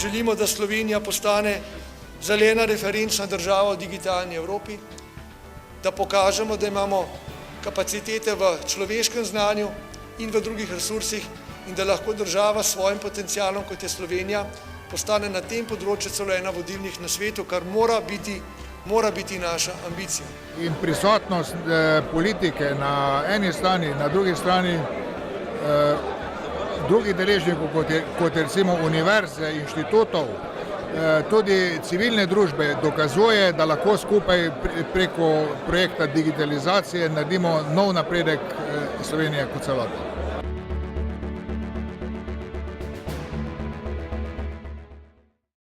želimo, da Slovenija postane zelena referenčna država v digitalni Evropi, da pokažemo, da imamo kapacitete v človeškem znanju in v drugih resursih in da lahko država s svojim potencialom, kot je Slovenija, postane na tem področju celo ena vodilnih na svetu, kar mora biti naša ambicija. In prisotnost politike na eni strani, na drugi strani drugih deležnikov, kot je recimo univerze, inštitutov, tudi civilne družbe dokazuje, da lahko skupaj preko projekta digitalizacije naredimo nov napredek Slovenije kot celote.